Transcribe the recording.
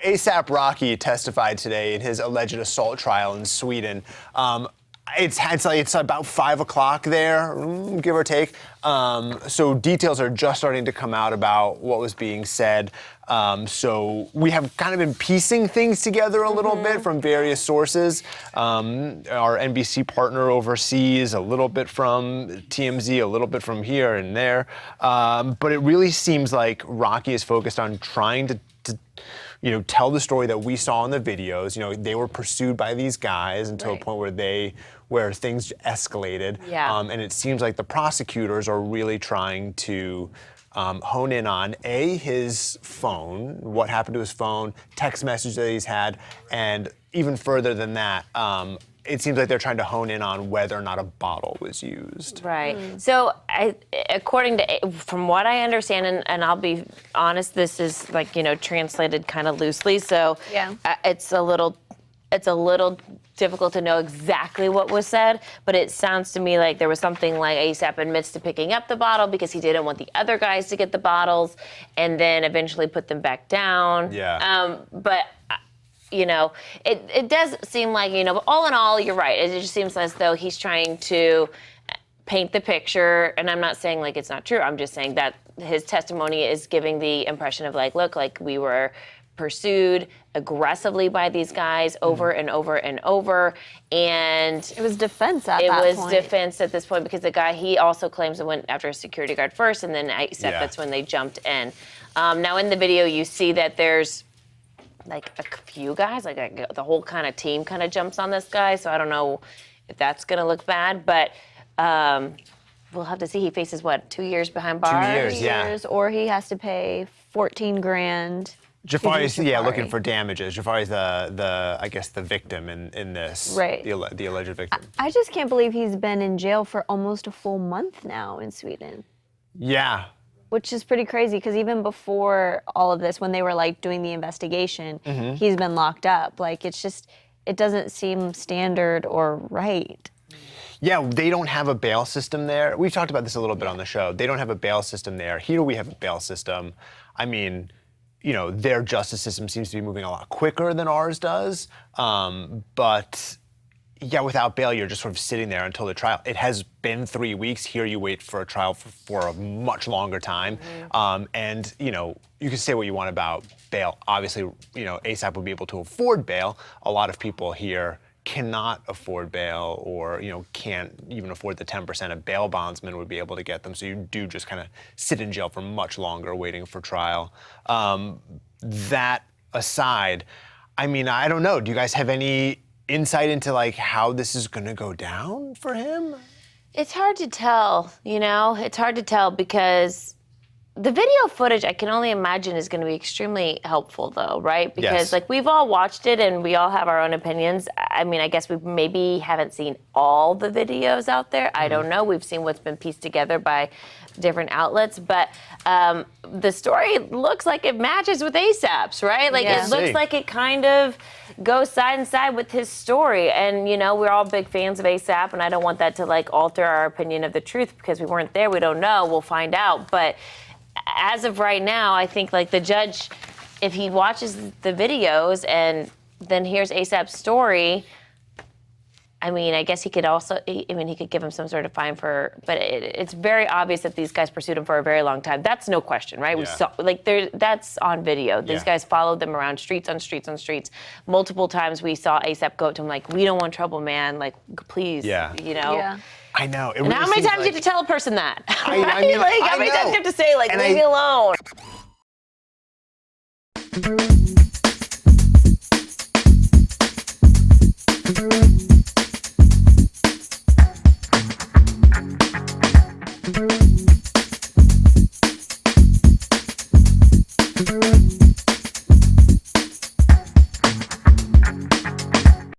A$AP Rocky testified today in his alleged assault trial in Sweden. It's about 5 o'clock there, give or take. So details are just starting to come out about what was being said. So we have kind of been piecing things together a little bit from various sources. Our NBC partner overseas, a little bit from TMZ, a little bit from here and there. But it really seems like Rocky is focused on trying to tell the story that we saw in the videos. They were pursued by these guys until a point where things escalated. Yeah. And it seems like the prosecutors are really trying to hone in on his phone, what happened to his phone, text message that he's had, and even further than that, it seems like they're trying to hone in on whether or not a bottle was used. Right. So, from what I understand, and I'll be honest, this is translated kind of loosely. So, it's a little difficult to know exactly what was said, but it sounds to me like there was something like A$AP admits to picking up the bottle because he didn't want the other guys to get the bottles, and then eventually put them back down. Yeah. But it does seem like, but all in all, you're right. It just seems as though he's trying to paint the picture, and I'm not saying it's not true. I'm just saying that his testimony is giving the impression of look, we were pursued aggressively by these guys over and over and over, and it was defense at that point. It was defense at this point because the guy, he also claims it went after a security guard first, and then A$AP, that's when they jumped in. Now in the video, you see that there's a few guys, the whole kind of team kind of jumps on this guy, so I don't know if that's gonna look bad, but we'll have to see. He faces 2 years behind bars? 2 years, yeah. Or he has to pay $14,000. Jafari's looking for damages. Jafari's the victim in this. Right. The alleged victim. I just can't believe he's been in jail for almost a full month now in Sweden. Yeah. Which is pretty crazy because even before all of this, when they were doing the investigation, he's been locked up. It doesn't seem standard or right. Yeah, they don't have a bail system there. We've talked about this a little bit on the show. They don't have a bail system there. Here we have a bail system. I mean, their justice system seems to be moving a lot quicker than ours does. But yeah, without bail, you're just sort of sitting there until the trial. It has been 3 weeks. Here you wait for a trial for a much longer time. And, you can say what you want about bail. Obviously, A$AP would be able to afford bail. A lot of people here cannot afford bail or, can't even afford the 10% a bail bondsman would be able to get them. So you do just kind of sit in jail for much longer waiting for trial. That aside, I mean, I don't know. Do you guys have any insight into how this is going to go down for him? It's hard to tell, It's hard to tell because the video footage, I can only imagine, is going to be extremely helpful, though, right? Because, we've all watched it and we all have our own opinions. I mean, I guess we maybe haven't seen all the videos out there. I don't know. We've seen what's been pieced together by different outlets. But the story looks like it matches with A$AP's, right? It looks like it kind of goes side and side with his story. And, we're all big fans of A$AP, and I don't want that to, alter our opinion of the truth because we weren't there. We don't know. We'll find out. But as of right now, I think the judge, if he watches the videos and then hears A$AP's story, I mean, I guess he could also, he could give him some sort of fine but it's very obvious that these guys pursued him for a very long time. That's no question, right? We saw, that's on video. These guys followed them around streets on streets on streets. Multiple times we saw A$AP go up to him we don't want trouble, man. Please, Yeah. I know. And how many times do you have to tell a person that? I mean, how many times do you have to say, and leave me alone?